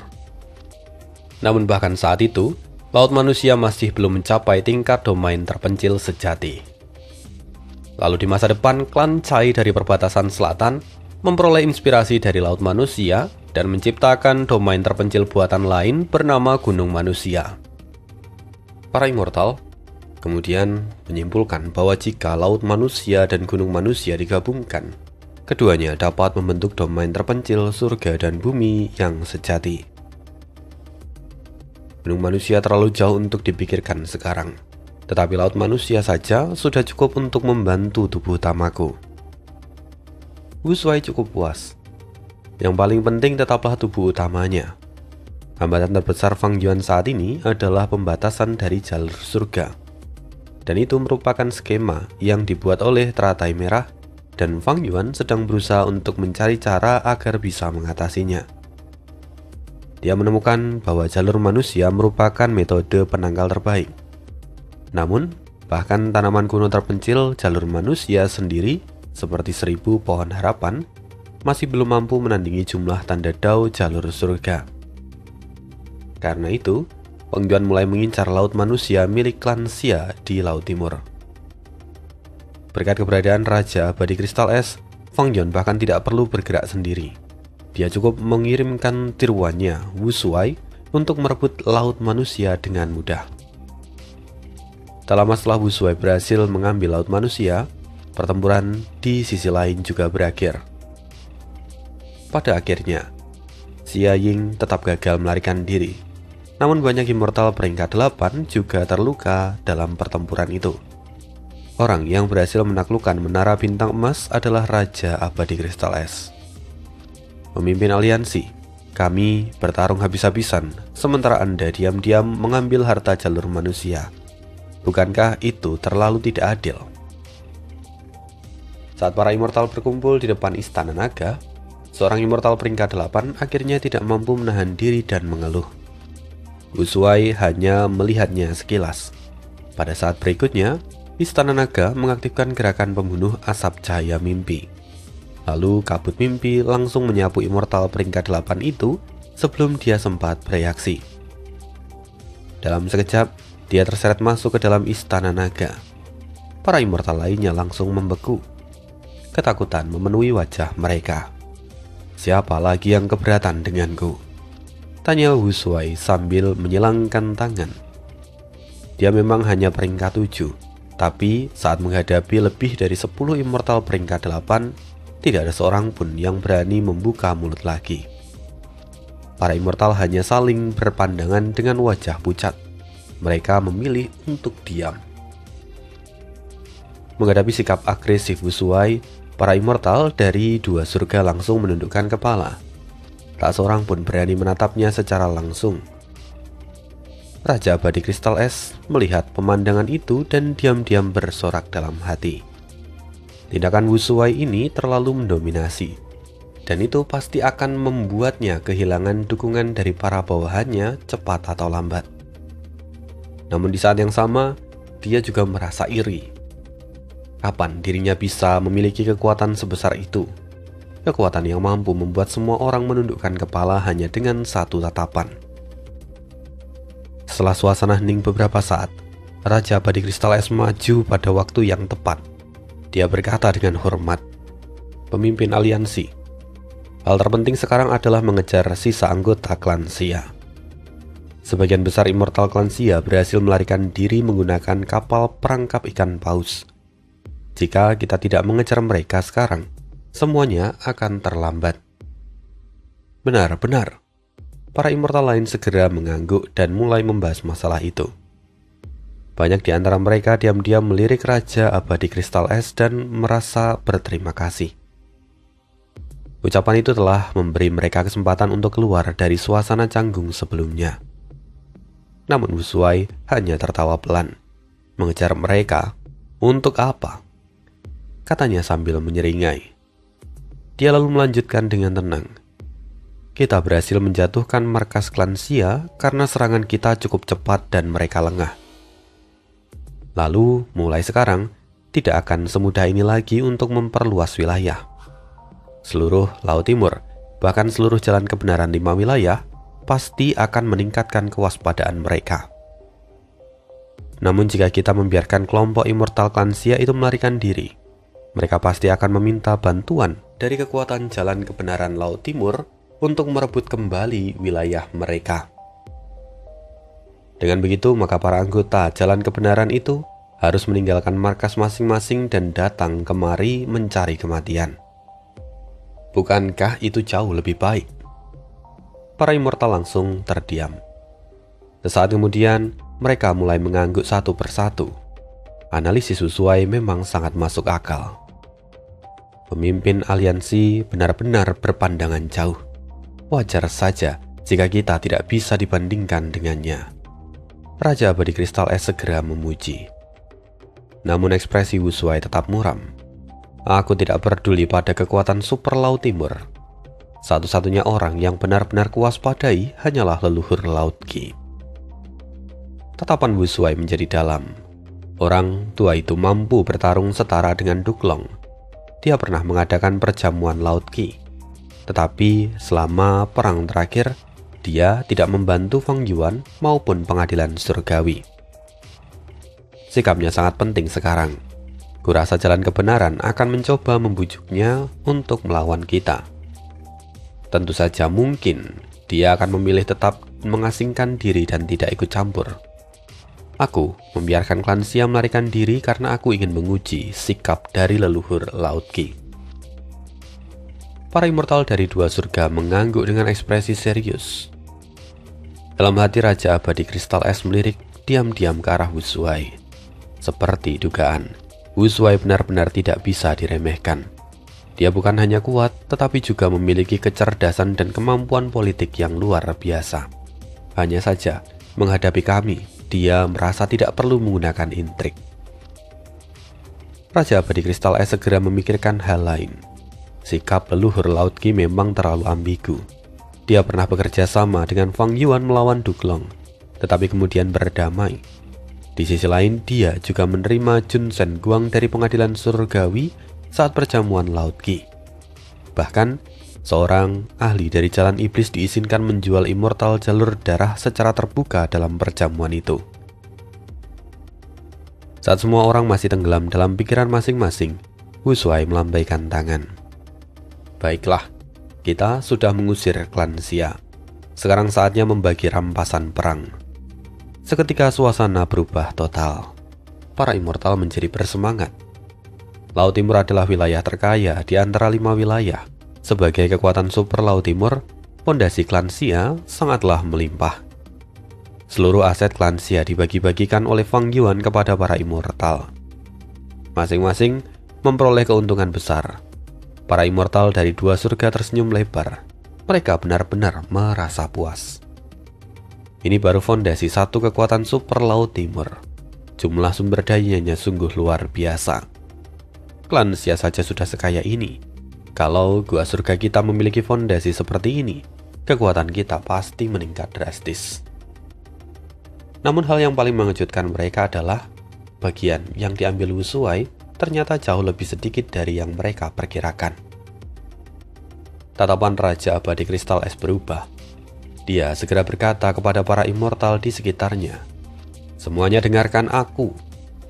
Namun bahkan saat itu, laut manusia masih belum mencapai tingkat domain terpencil sejati. Lalu di masa depan, klan Cai dari perbatasan selatan memperoleh inspirasi dari laut manusia dan menciptakan domain terpencil buatan lain bernama Gunung Manusia. Para immortal kemudian menyimpulkan bahwa jika laut manusia dan gunung manusia digabungkan, keduanya dapat membentuk domain terpencil surga dan bumi yang sejati. Gunung manusia terlalu jauh untuk dipikirkan sekarang. Tetapi laut manusia saja sudah cukup untuk membantu tubuh utamaku. Wu Shuai cukup puas. Yang paling penting tetaplah tubuh utamanya. Hambatan terbesar Fang Yuan saat ini adalah pembatasan dari jalur surga. Dan itu merupakan skema yang dibuat oleh teratai merah, dan Fang Yuan sedang berusaha untuk mencari cara agar bisa mengatasinya. Dia menemukan bahwa jalur manusia merupakan metode penangkal terbaik. Namun, bahkan tanaman kuno terpencil jalur manusia sendiri, seperti 1000 pohon harapan, masih belum mampu menandingi jumlah tanda dao jalur surga. Karena itu, Feng Yuan mulai mengincar laut manusia milik klan Xia di Laut Timur. Berkat keberadaan Raja Abadi Kristal Es, Feng Yuan bahkan tidak perlu bergerak sendiri. Dia cukup mengirimkan tiruannya, Wu Shuai, untuk merebut laut manusia dengan mudah. Tak lama setelah Wu Shuai berhasil mengambil laut manusia, pertempuran di sisi lain juga berakhir. Pada akhirnya, Xia Ying tetap gagal melarikan diri. Namun banyak immortal peringkat 8 juga terluka dalam pertempuran itu. Orang yang berhasil menaklukkan Menara Bintang Emas adalah Raja Abadi Kristal Es. Pemimpin aliansi, kami bertarung habis-habisan, sementara Anda diam-diam mengambil harta jalur manusia. Bukankah itu terlalu tidak adil? Saat para immortal berkumpul di depan Istana Naga, seorang immortal peringkat 8 akhirnya tidak mampu menahan diri dan mengeluh. Wu Shuai hanya melihatnya sekilas. Pada saat berikutnya, Istana Naga mengaktifkan gerakan pembunuh asap cahaya mimpi. Lalu kabut mimpi langsung menyapu immortal peringkat 8 itu sebelum dia sempat bereaksi. Dalam sekejap, dia terseret masuk ke dalam Istana Naga. Para immortal lainnya langsung membeku. Ketakutan memenuhi wajah mereka. Siapa lagi yang keberatan denganku? Tanya Wu Shuai sambil menyilangkan tangan. Dia memang hanya peringkat 7, tapi saat menghadapi lebih dari 10 immortal peringkat 8, tidak ada seorang pun yang berani membuka mulut lagi. Para immortal hanya saling berpandangan dengan wajah pucat. Mereka memilih untuk diam. Menghadapi sikap agresif Wu Shuai, para immortal dari dua surga langsung menundukkan kepala. Tak seorang pun berani menatapnya secara langsung. Raja Abadi Kristal Es melihat pemandangan itu dan diam-diam bersorak dalam hati. Tindakan Wu Shuai ini terlalu mendominasi, dan itu pasti akan membuatnya kehilangan dukungan dari para bawahannya cepat atau lambat. Namun di saat yang sama, dia juga merasa iri. Kapan dirinya bisa memiliki kekuatan sebesar itu? Kekuatan yang mampu membuat semua orang menundukkan kepala hanya dengan satu tatapan. Setelah suasana hening beberapa saat, Raja Abadi Kristal Es maju pada waktu yang tepat. Dia berkata dengan hormat, "Pemimpin aliansi, hal terpenting sekarang adalah mengejar sisa anggota klan Xia." Sebagian besar immortal klan Xia berhasil melarikan diri menggunakan kapal perangkap ikan paus. Jika kita tidak mengejar mereka sekarang, semuanya akan terlambat. Benar. Para immortal lain segera mengangguk dan mulai membahas masalah itu. Banyak di antara mereka diam-diam melirik Raja Abadi Kristal Es dan merasa berterima kasih. Ucapan itu telah memberi mereka kesempatan untuk keluar dari suasana canggung sebelumnya. Namun Wu Shuai hanya tertawa pelan. Mengejar mereka, untuk apa? Katanya sambil menyeringai. Dia lalu melanjutkan dengan tenang. Kita berhasil menjatuhkan markas klan Xia karena serangan kita cukup cepat dan mereka lengah. Lalu, mulai sekarang, tidak akan semudah ini lagi untuk memperluas wilayah. Seluruh Laut Timur, bahkan seluruh jalan kebenaran 5 wilayah, pasti akan meningkatkan kewaspadaan mereka. Namun jika kita membiarkan kelompok immortal klan Xia itu melarikan diri, mereka pasti akan meminta bantuan dari kekuatan jalan kebenaran Laut Timur untuk merebut kembali wilayah mereka. Dengan begitu, maka para anggota jalan kebenaran itu harus meninggalkan markas masing-masing dan datang kemari mencari kematian. Bukankah itu jauh lebih baik? Para immortal langsung terdiam. Sesaat kemudian, mereka mulai mengangguk satu persatu. Analisis Wu Shuai memang sangat masuk akal. Pemimpin aliansi benar-benar berpandangan jauh. Wajar saja jika kita tidak bisa dibandingkan dengannya. Raja Abadi Kristal Es segera memuji. Namun ekspresi Wu Shuai tetap muram. Aku tidak peduli pada kekuatan super Laut Timur. Satu-satunya orang yang benar-benar kuwaspadai hanyalah leluhur Laut Qi. Tatapan Wu Shuai menjadi dalam. Orang tua itu mampu bertarung setara dengan Duklong. Dia pernah mengadakan perjamuan Laut Qi, Tetapi selama perang terakhir, dia tidak membantu Feng Yuan maupun pengadilan surgawi. Sikapnya sangat penting sekarang. Kurasa jalan kebenaran akan mencoba membujuknya untuk melawan kita. Tentu saja mungkin dia akan memilih tetap mengasingkan diri dan tidak ikut campur. Aku membiarkan klan Xia melarikan diri karena aku ingin menguji sikap dari leluhur Laut Qi. Para immortal dari dua surga mengangguk dengan ekspresi serius. Dalam hati Raja Abadi Kristal Es melirik diam-diam ke arah Wu Shuai. Seperti dugaan, Wu Shuai benar-benar tidak bisa diremehkan. Dia bukan hanya kuat, tetapi juga memiliki kecerdasan dan kemampuan politik yang luar biasa. Hanya saja, menghadapi kami, dia merasa tidak perlu menggunakan intrik. Raja Abadi Kristal Es segera memikirkan hal lain. Sikap leluhur Laut Qi memang terlalu ambigu. Dia pernah bekerja sama dengan Feng Yuan melawan Duklong, tetapi kemudian berdamai. Di sisi lain, dia juga menerima Jun Shen Guang dari pengadilan surgawi saat perjamuan Laut Qi. Bahkan, seorang ahli dari jalan iblis diizinkan menjual immortal jalur darah secara terbuka dalam perjamuan itu. Saat semua orang masih tenggelam dalam pikiran masing-masing, Wu Shuai melambaikan tangan. Baiklah, kita sudah mengusir klan Xia. Sekarang saatnya membagi rampasan perang. Seketika suasana berubah total. Para immortal menjadi bersemangat. Laut Timur adalah wilayah terkaya di antara 5 wilayah. Sebagai kekuatan super Laut Timur, fondasi klan Xia sangatlah melimpah. Seluruh aset klan Xia dibagi-bagikan oleh Feng Yuan kepada para immortal. Masing-masing memperoleh keuntungan besar. Para immortal dari dua surga tersenyum lebar. Mereka benar-benar merasa puas. Ini baru fondasi satu kekuatan super Laut Timur. Jumlah sumber dayanya sungguh luar biasa. Klan Xia saja sudah sekaya ini. Kalau gua surga kita memiliki fondasi seperti ini, kekuatan kita pasti meningkat drastis. Namun hal yang paling mengejutkan mereka adalah bagian yang diambil Wu Shuai ternyata jauh lebih sedikit dari yang mereka perkirakan. Tatapan Raja Abadi Kristal Es berubah. Dia segera berkata kepada para immortal di sekitarnya, "Semuanya dengarkan aku.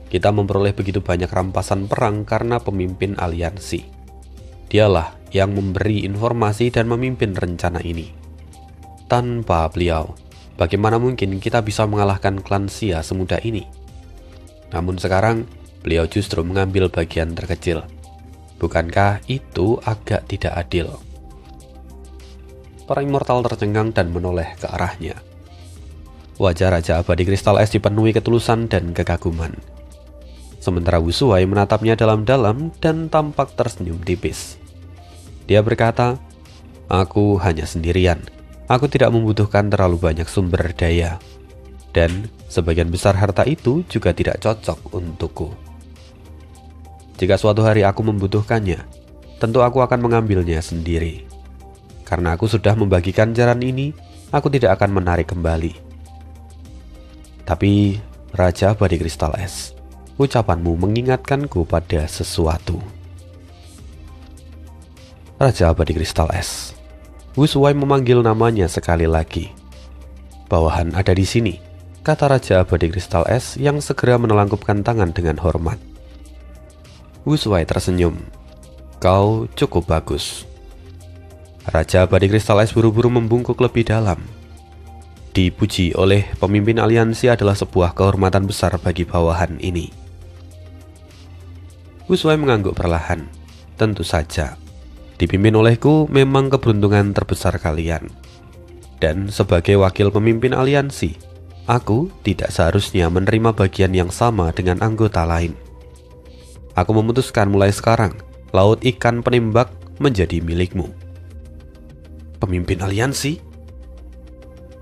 Kita memperoleh begitu banyak rampasan perang karena pemimpin aliansi. Dialah yang memberi informasi dan memimpin rencana ini. Tanpa beliau, bagaimana mungkin kita bisa mengalahkan klan Xia semudah ini? Namun sekarang, beliau justru mengambil bagian terkecil. Bukankah itu agak tidak adil?" Para immortal tercengang dan menoleh ke arahnya. Wajah Raja Abadi Kristal Es dipenuhi ketulusan dan kekaguman. Sementara Wu Shuai menatapnya dalam-dalam dan tampak tersenyum tipis. Dia berkata, "Aku hanya sendirian. Aku tidak membutuhkan terlalu banyak sumber daya. Dan sebagian besar harta itu juga tidak cocok untukku. Jika suatu hari aku membutuhkannya, tentu aku akan mengambilnya sendiri. Karena aku sudah membagikan jaran ini, aku tidak akan menarik kembali. Tapi, Raja Abadi Kristal Es, ucapanmu mengingatkanku pada sesuatu." Raja Abadi Kristal Es. Wu Shuai memanggil namanya sekali lagi. "Bawahan ada di sini," kata Raja Abadi Kristal Es yang segera menelangkupkan tangan dengan hormat. Wu Shuai tersenyum. "Kau cukup bagus." Raja Abadi Kristal Es buru-buru membungkuk lebih dalam. Dipuji oleh pemimpin aliansi adalah sebuah kehormatan besar bagi bawahan ini. Wu Shuai mengangguk perlahan. "Tentu saja. Dipimpin olehku memang keberuntungan terbesar kalian. Dan sebagai wakil pemimpin aliansi, aku tidak seharusnya menerima bagian yang sama dengan anggota lain. Aku memutuskan mulai sekarang, Laut Ikan Penembak menjadi milikmu." "Pemimpin aliansi?"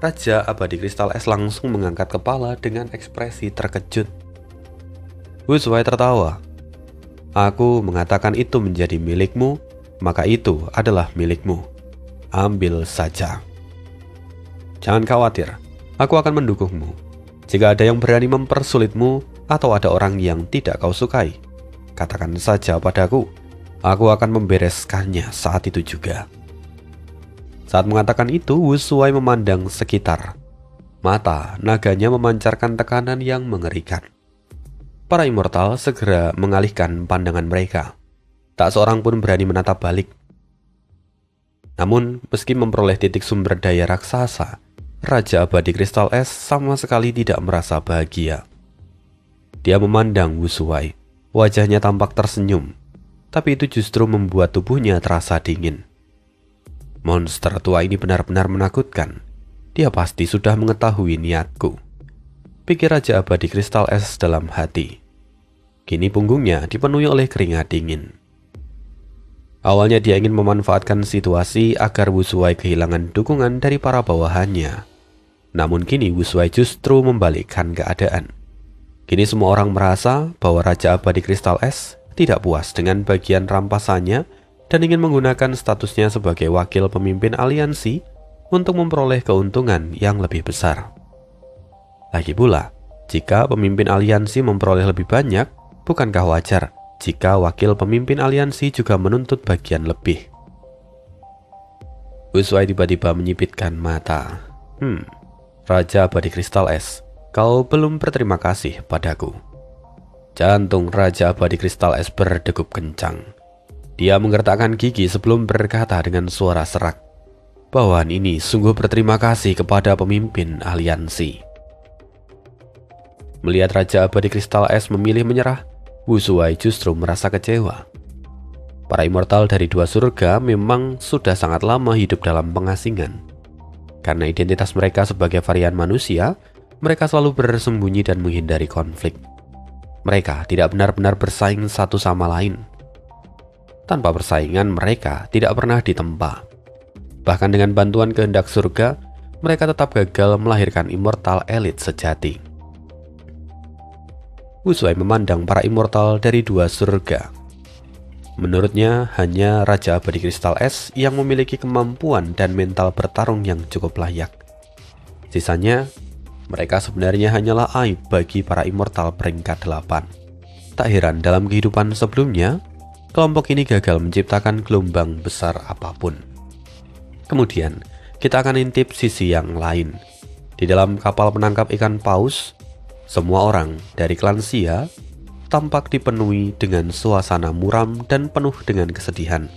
Raja Abadi Kristal Es langsung mengangkat kepala dengan ekspresi terkejut. Wu Shuai tertawa. "Aku mengatakan itu menjadi milikmu, maka itu adalah milikmu. Ambil saja. Jangan khawatir, aku akan mendukungmu. Jika ada yang berani mempersulitmu atau ada orang yang tidak kau sukai, katakan saja padaku. Aku akan membereskannya saat itu juga." Saat mengatakan itu, Wu Shuai memandang sekitar. Mata naganya memancarkan tekanan yang mengerikan. Para immortal segera mengalihkan pandangan mereka. Tak seorang pun berani menatap balik. Namun, meski memperoleh titik sumber daya raksasa, Raja Abadi Kristal Es sama sekali tidak merasa bahagia. Dia memandang Wu Shuai. Wajahnya tampak tersenyum, tapi itu justru membuat tubuhnya terasa dingin. Monster tua ini benar-benar menakutkan. Dia pasti sudah mengetahui niatku, pikir Raja Abadi Kristal Es dalam hati. Kini punggungnya dipenuhi oleh keringat dingin. Awalnya dia ingin memanfaatkan situasi agar Wu Shuai kehilangan dukungan dari para bawahannya. Namun kini Wu Shuai justru membalikkan keadaan. Kini semua orang merasa bahwa Raja Abadi Kristal Es tidak puas dengan bagian rampasannya dan ingin menggunakan statusnya sebagai wakil pemimpin aliansi untuk memperoleh keuntungan yang lebih besar. Lagi pula, jika pemimpin aliansi memperoleh lebih banyak, bukankah wajar jika wakil pemimpin aliansi juga menuntut bagian lebih? Wu Shuai tiba-tiba menyipitkan mata. Raja Abadi Kristal Es, kau belum berterima kasih padaku. Jantung Raja Abadi Kristal Es berdegup kencang. Dia menggertakkan gigi sebelum berkata dengan suara serak, "Bawahan ini sungguh berterima kasih kepada pemimpin aliansi." Melihat Raja Abadi Kristal Es memilih menyerah, Wu Shuai justru merasa kecewa. Para immortal dari dua surga memang sudah sangat lama hidup dalam pengasingan. Karena identitas mereka sebagai varian manusia, mereka selalu bersembunyi dan menghindari konflik. Mereka tidak benar-benar bersaing satu sama lain. Tanpa persaingan, mereka tidak pernah ditempa. Bahkan dengan bantuan kehendak surga, mereka tetap gagal melahirkan immortal elit sejati. Wu Shuai memandang para immortal dari dua surga. Menurutnya, hanya Raja Abadi Kristal Es yang memiliki kemampuan dan mental bertarung yang cukup layak. Sisanya, mereka sebenarnya hanyalah aib bagi para immortal peringkat 8. Tak heran dalam kehidupan sebelumnya, kelompok ini gagal menciptakan gelombang besar apapun. Kemudian, kita akan intip sisi yang lain. Di dalam kapal penangkap ikan paus, semua orang dari klan Xia tampak dipenuhi dengan suasana muram dan penuh dengan kesedihan.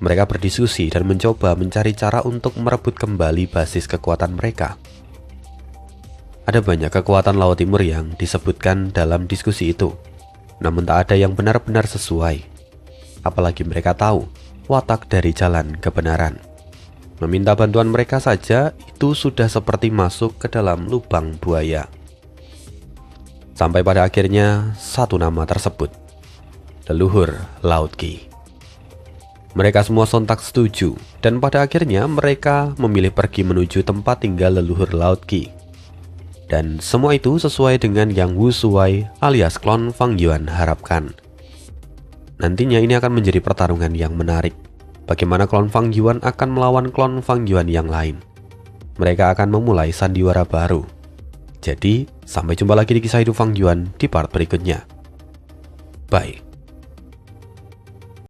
Mereka berdiskusi dan mencoba mencari cara untuk merebut kembali basis kekuatan mereka. Ada banyak kekuatan Laut Timur yang disebutkan dalam diskusi itu, namun tak ada yang benar-benar sesuai. Apalagi mereka tahu watak dari jalan kebenaran. Meminta bantuan mereka saja itu sudah seperti masuk ke dalam lubang buaya. Sampai pada akhirnya satu nama tersebut, leluhur Laut Qi. Mereka semua sontak setuju dan pada akhirnya mereka memilih pergi menuju tempat tinggal leluhur Laut Qi. Dan semua itu sesuai dengan yang Wu Shuai alias klon Fang Yuan harapkan. Nantinya ini akan menjadi pertarungan yang menarik. Bagaimana klon Fang Yuan akan melawan klon Fang Yuan yang lain. Mereka akan memulai sandiwara baru. Jadi, sampai jumpa lagi di kisah hidup Fang Yuan di part berikutnya. Bye.